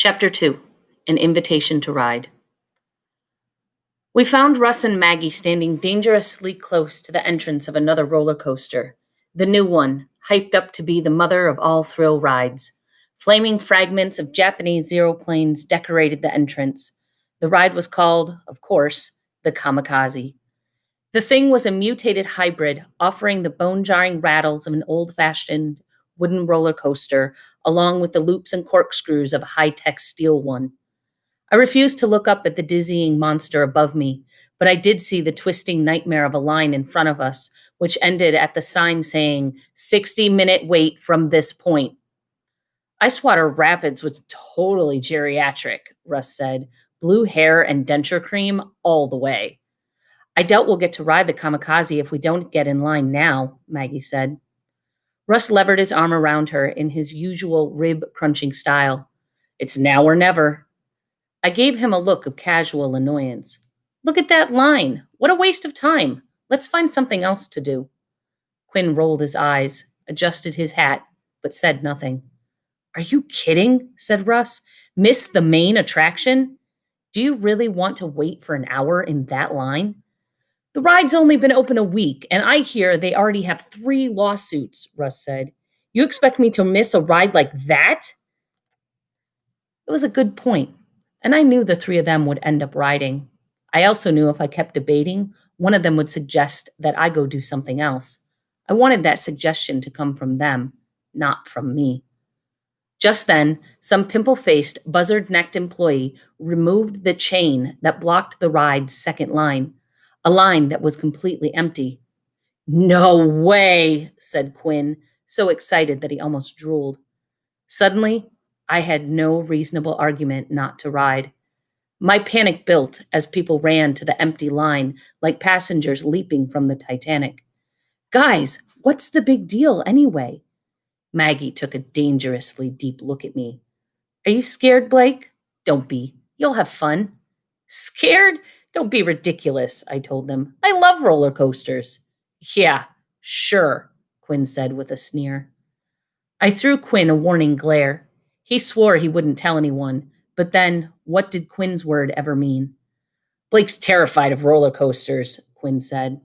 Chapter 2. An Invitation to Ride. We found Russ and Maggie standing dangerously close to the entrance of another roller coaster, the new one, hyped up to be the mother of all thrill rides. Flaming fragments of Japanese aeroplanes decorated the entrance. The ride was called, of course, the Kamikaze. The thing was a mutated hybrid, offering the bone-jarring rattles of an old-fashioned wooden roller coaster, along with the loops and corkscrews of a high-tech steel one. I refused to look up at the dizzying monster above me, but I did see the twisting nightmare of a line in front of us, which ended at the sign saying, 60-minute wait from this point. Icewater Rapids was totally geriatric, Russ said. Blue hair and denture cream all the way. I doubt we'll get to ride the Kamikaze if we don't get in line now, Maggie said. Russ levered his arm around her in his usual rib-crunching style. It's now or never. I gave him a look of casual annoyance. Look at that line. What a waste of time. Let's find something else to do. Quinn rolled his eyes, adjusted his hat, but said nothing. Are you kidding? Said Russ. Miss the main attraction? Do you really want to wait for an hour in that line? The ride's only been open a week, and I hear they already have 3 lawsuits, Russ said. You expect me to miss a ride like that? It was a good point, and I knew the 3 of them would end up riding. I also knew if I kept debating, one of them would suggest that I go do something else. I wanted that suggestion to come from them, not from me. Just then, some pimple-faced, buzzard-necked employee removed the chain that blocked the ride's second line, a line that was completely empty. No way, said Quinn, so excited that he almost drooled. Suddenly, I had no reasonable argument not to ride. My panic built as people ran to the empty line like passengers leaping from the Titanic. Guys, what's the big deal anyway? Maggie took a dangerously deep look at me. Are you scared, Blake? Don't be. You'll have fun. Scared? Don't be ridiculous, I told them. I love roller coasters. Yeah, sure, Quinn said with a sneer. I threw Quinn a warning glare. He swore he wouldn't tell anyone, but then what did Quinn's word ever mean? Blake's terrified of roller coasters, Quinn said.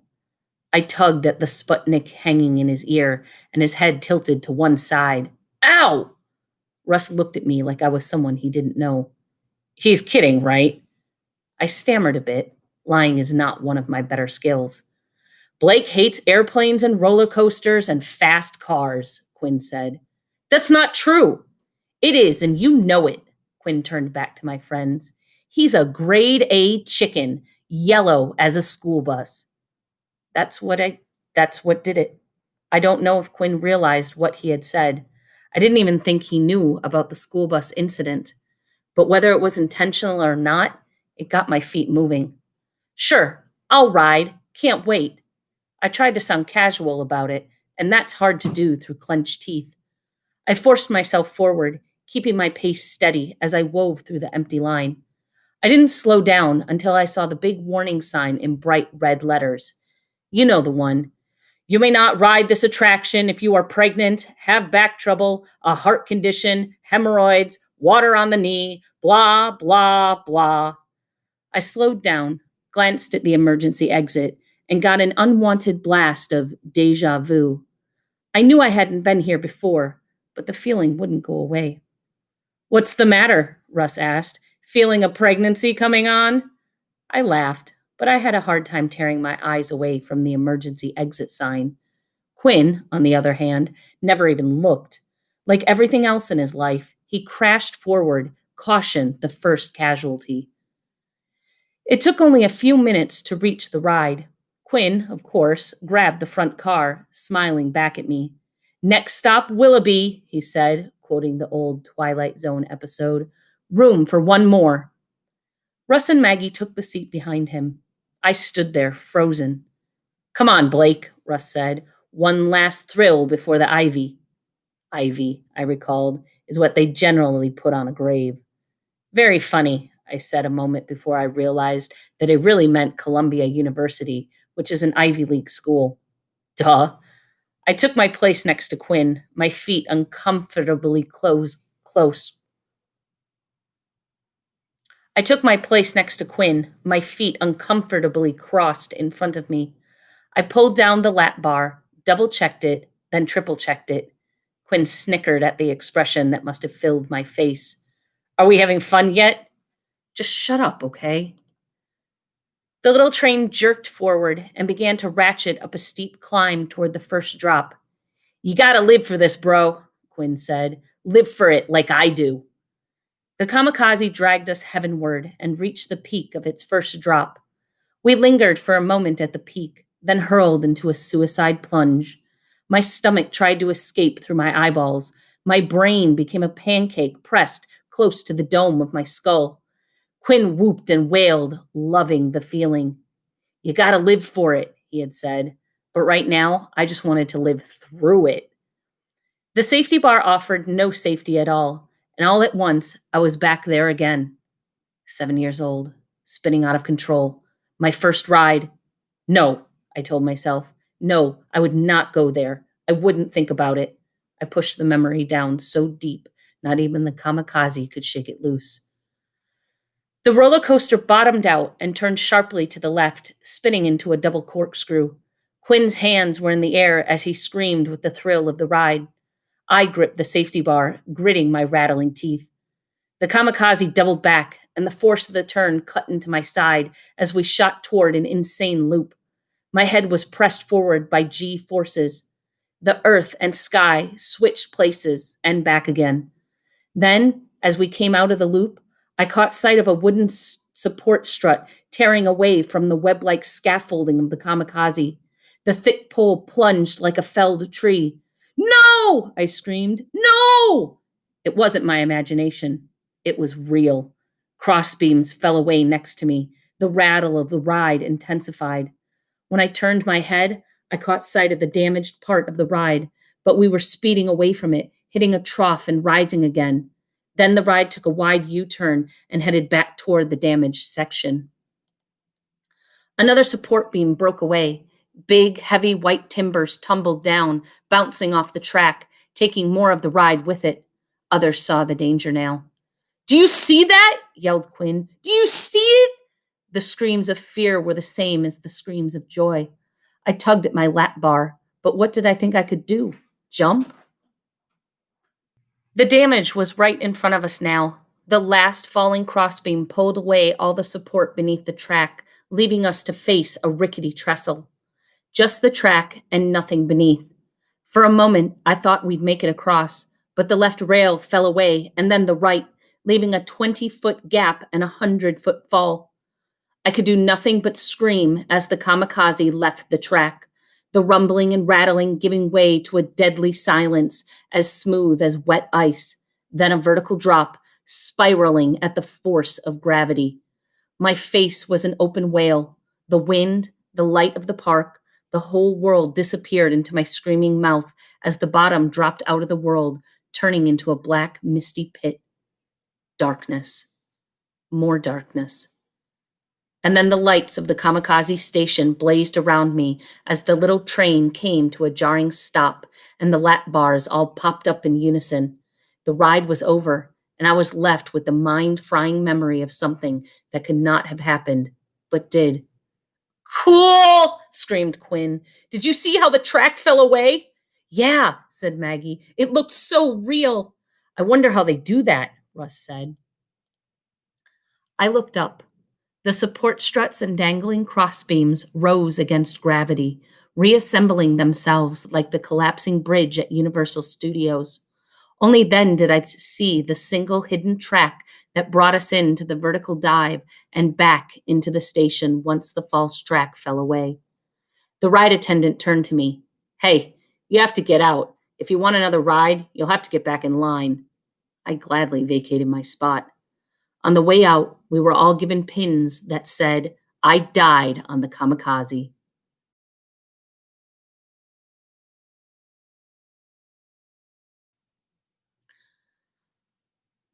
I tugged at the Sputnik hanging in his ear, and his head tilted to one side. Ow! Russ looked at me like I was someone he didn't know. He's kidding, right? I stammered a bit. Lying is not one of my better skills. Blake hates airplanes and roller coasters and fast cars, Quinn said. That's not true. It is, and you know it, Quinn turned back to my friends. He's a grade A chicken, yellow as a school bus. That's what did it. I don't know if Quinn realized what he had said. I didn't even think he knew about the school bus incident. But whether it was intentional or not, it got my feet moving. Sure, I'll ride. Can't wait. I tried to sound casual about it, and that's hard to do through clenched teeth. I forced myself forward, keeping my pace steady as I wove through the empty line. I didn't slow down until I saw the big warning sign in bright red letters. You know the one. You may not ride this attraction if you are pregnant, have back trouble, a heart condition, hemorrhoids, water on the knee, blah, blah, blah. I slowed down, glanced at the emergency exit, and got an unwanted blast of déjà vu. I knew I hadn't been here before, but the feeling wouldn't go away. What's the matter? Russ asked. Feeling a pregnancy coming on? I laughed, but I had a hard time tearing my eyes away from the emergency exit sign. Quinn, on the other hand, never even looked. Like everything else in his life, he crashed forward, caution the first casualty. It took only a few minutes to reach the ride. Quinn, of course, grabbed the front car, smiling back at me. Next stop, Willoughby, he said, quoting the old Twilight Zone episode. Room for one more. Russ and Maggie took the seat behind him. I stood there, frozen. Come on, Blake, Russ said. One last thrill before the ivy. Ivy, I recalled, is what they generally put on a grave. Very funny, I said a moment before I realized that it really meant Columbia University, which is an Ivy League school. Duh. I took my place next to Quinn, my feet uncomfortably close. I took my place next to Quinn, my feet uncomfortably crossed in front of me. I pulled down the lap bar, double checked it, then triple checked it. Quinn snickered at the expression that must have filled my face. Are we having fun yet? Just shut up, okay? The little train jerked forward and began to ratchet up a steep climb toward the first drop. You gotta live for this, bro, Quinn said. Live for it like I do. The kamikaze dragged us heavenward and reached the peak of its first drop. We lingered for a moment at the peak, then hurled into a suicide plunge. My stomach tried to escape through my eyeballs. My brain became a pancake pressed close to the dome of my skull. Quinn whooped and wailed, loving the feeling. You gotta live for it, he had said. But right now, I just wanted to live through it. The safety bar offered no safety at all, and all at once, I was back there again. 7 years old, spinning out of control. My first ride. No, I told myself. No, I would not go there. I wouldn't think about it. I pushed the memory down so deep, not even the kamikaze could shake it loose. The roller coaster bottomed out and turned sharply to the left, spinning into a double corkscrew. Quinn's hands were in the air as he screamed with the thrill of the ride. I gripped the safety bar, gritting my rattling teeth. The kamikaze doubled back, and the force of the turn cut into my side as we shot toward an insane loop. My head was pressed forward by G forces. The earth and sky switched places and back again. Then, as we came out of the loop, I caught sight of a wooden support strut tearing away from the web-like scaffolding of the kamikaze. The thick pole plunged like a felled tree. No! I screamed. No! It wasn't my imagination. It was real. Crossbeams fell away next to me. The rattle of the ride intensified. When I turned my head, I caught sight of the damaged part of the ride, but we were speeding away from it, hitting a trough and rising again. Then the ride took a wide U-turn and headed back toward the damaged section. Another support beam broke away. Big, heavy white timbers tumbled down, bouncing off the track, taking more of the ride with it. Others saw the danger now. Do you see that? Yelled Quinn. Do you see it? The screams of fear were the same as the screams of joy. I tugged at my lap bar, but what did I think I could do? Jump? The damage was right in front of us now. The last falling crossbeam pulled away all the support beneath the track, leaving us to face a rickety trestle. Just the track and nothing beneath. For a moment, I thought we'd make it across, but the left rail fell away, and then the right, leaving a 20-foot gap and a 100-foot fall. I could do nothing but scream as the kamikaze left the track, the rumbling and rattling giving way to a deadly silence as smooth as wet ice, then a vertical drop, spiraling at the force of gravity. My face was an open wail. The wind, the light of the park, the whole world disappeared into my screaming mouth as the bottom dropped out of the world, turning into a black, misty pit. Darkness. More darkness. And then the lights of the kamikaze station blazed around me as the little train came to a jarring stop and the lap bars all popped up in unison. The ride was over, and I was left with the mind-frying memory of something that could not have happened, but did. Cool! Screamed Quinn. Did you see how the track fell away? Yeah, said Maggie. It looked so real. I wonder how they do that, Russ said. I looked up. The support struts and dangling crossbeams rose against gravity, reassembling themselves like the collapsing bridge at Universal Studios. Only then did I see the single hidden track that brought us into the vertical dive and back into the station once the false track fell away. The ride attendant turned to me. Hey, you have to get out. If you want another ride, you'll have to get back in line. I gladly vacated my spot. On the way out, we were all given pins that said, I died on the kamikaze.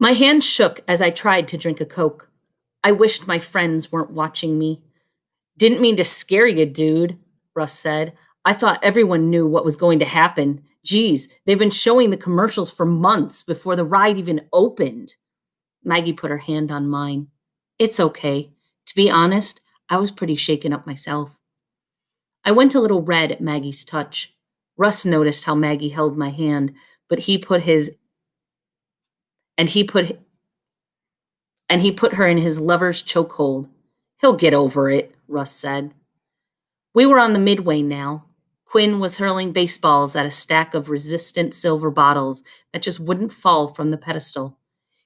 My hand shook as I tried to drink a Coke. I wished my friends weren't watching me. Didn't mean to scare you, dude, Russ said. I thought everyone knew what was going to happen. Geez, they've been showing the commercials for months before the ride even opened. Maggie put her hand on mine. It's okay. To be honest, I was pretty shaken up myself. I went a little red at Maggie's touch. Russ noticed how Maggie held my hand, but and he put he put her in his lover's chokehold. He'll get over it, Russ said. We were on the midway now. Quinn was hurling baseballs at a stack of resistant silver bottles that just wouldn't fall from the pedestal.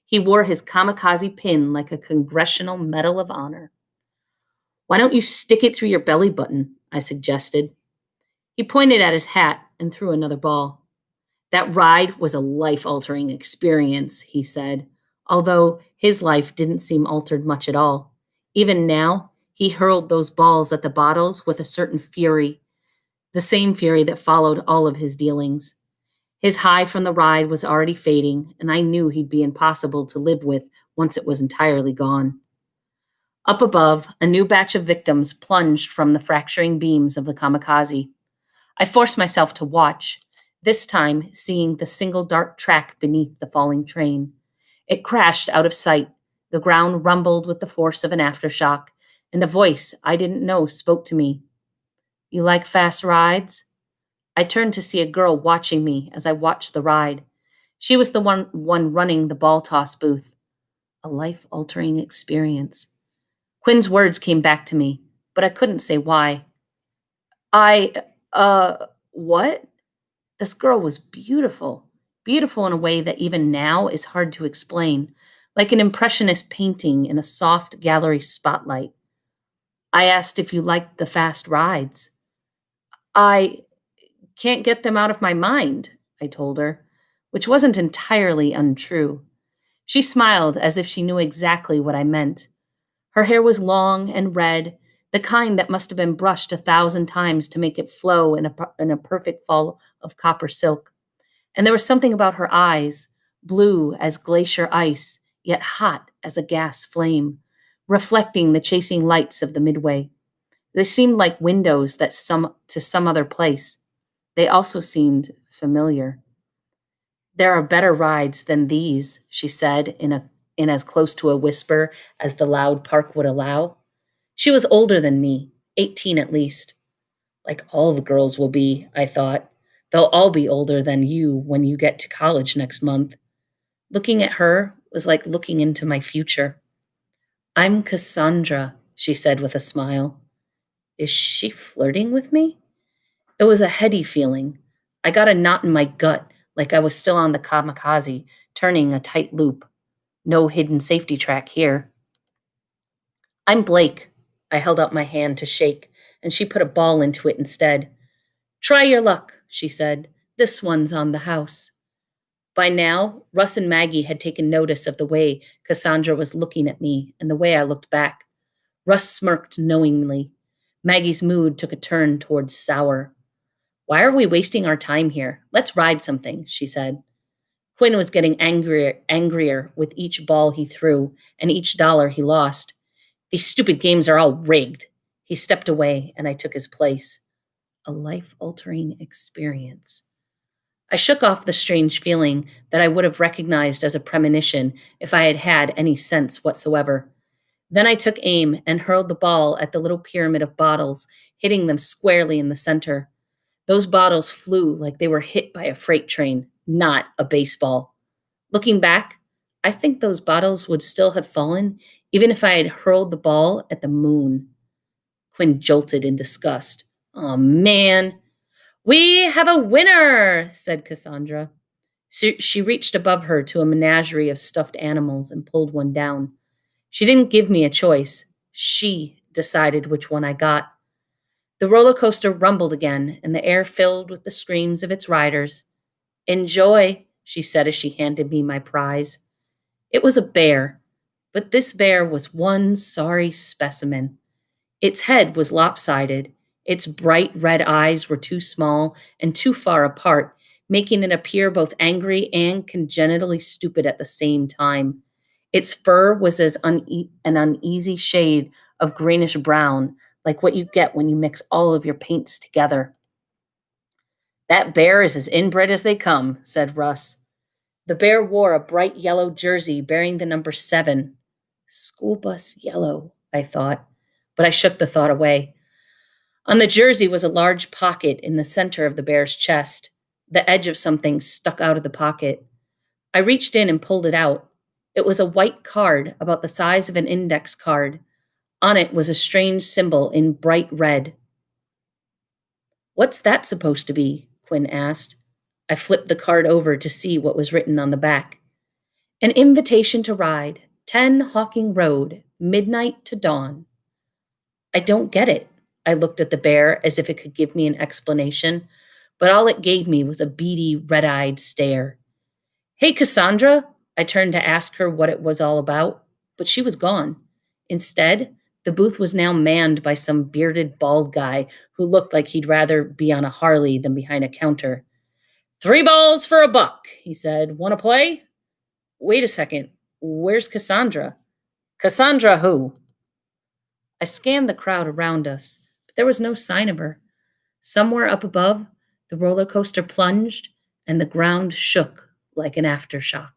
He wore his kamikaze pin like a Congressional Medal of Honor. Why don't you stick it through your belly button? I suggested. He pointed at his hat and threw another ball. That ride was a life altering experience, he said, although his life didn't seem altered much at all. Even now, he hurled those balls at the bottles with a certain fury, the same fury that followed all of his dealings. His high from the ride was already fading, and I knew he'd be impossible to live with once it was entirely gone. Up above, a new batch of victims plunged from the fracturing beams of the kamikaze. I forced myself to watch, this time seeing the single dark track beneath the falling train. It crashed out of sight. The ground rumbled with the force of an aftershock, and a voice I didn't know spoke to me. You like fast rides? I turned to see a girl watching me as I watched the ride. She was the one running the ball toss booth. A life-altering experience. Quinn's words came back to me, but I couldn't say why. What? This girl was beautiful. Beautiful in a way that even now is hard to explain, like an impressionist painting in a soft gallery spotlight. I asked if you liked the fast rides. I can't get them out of my mind, I told her, which wasn't entirely untrue. She smiled as if she knew exactly what I meant. Her hair was long and red, the kind that must have been brushed 1,000 times to make it flow in a perfect fall of copper silk. And there was something about her eyes, blue as glacier ice, yet hot as a gas flame, reflecting the chasing lights of the midway. They seemed like windows to some other place. They also seemed familiar. There are better rides than these, she said in as close to a whisper as the loud park would allow. She was older than me, 18 at least. Like all the girls will be, I thought. They'll all be older than you when you get to college next month. Looking at her was like looking into my future. I'm Cassandra, she said with a smile. Is she flirting with me? It was a heady feeling. I got a knot in my gut, like I was still on the kamikaze, turning a tight loop. No hidden safety track here. I'm Blake. I held out my hand to shake, and she put a ball into it instead. Try your luck, she said. This one's on the house. By now, Russ and Maggie had taken notice of the way Cassandra was looking at me and the way I looked back. Russ smirked knowingly. Maggie's mood took a turn towards sour. Why are we wasting our time here? Let's ride something, she said. Quinn was getting angrier with each ball he threw and each dollar he lost. These stupid games are all rigged. He stepped away, and I took his place. A life-altering experience. I shook off the strange feeling that I would have recognized as a premonition if I had had any sense whatsoever. Then I took aim and hurled the ball at the little pyramid of bottles, hitting them squarely in the center. Those bottles flew like they were hit by a freight train, not a baseball. Looking back, I think those bottles would still have fallen even if I had hurled the ball at the moon. Quinn jolted in disgust. Oh, man. We have a winner, said Cassandra. She reached above her to a menagerie of stuffed animals and pulled one down. She didn't give me a choice. She decided which one I got. The roller coaster rumbled again, and the air filled with the screams of its riders. Enjoy, she said as she handed me my prize. It was a bear, but this bear was one sorry specimen. Its head was lopsided. Its bright red eyes were too small and too far apart, making it appear both angry and congenitally stupid at the same time. Its fur was as an uneasy shade of greenish brown, like what you get when you mix all of your paints together. That bear is as inbred as they come, said Russ. The bear wore a bright yellow jersey bearing the number 7. School bus yellow, I thought, but I shook the thought away. On the jersey was a large pocket in the center of the bear's chest. The edge of something stuck out of the pocket. I reached in and pulled it out. It was a white card about the size of an index card. On it was a strange symbol in bright red. "What's that supposed to be?" Quinn asked. I flipped the card over to see what was written on the back. "An invitation to ride, 10 Hawking Road, midnight to dawn." "I don't get it." I looked at the bear as if it could give me an explanation, but all it gave me was a beady, red-eyed stare. "Hey, Cassandra," I turned to ask her what it was all about, but she was gone. Instead, the booth was now manned by some bearded, bald guy who looked like he'd rather be on a Harley than behind a counter. "3 balls for $1, he said. "Want to play?" "Wait a second. Where's Cassandra?" "Cassandra who?" I scanned the crowd around us, but there was no sign of her. Somewhere up above, the roller coaster plunged and the ground shook like an aftershock.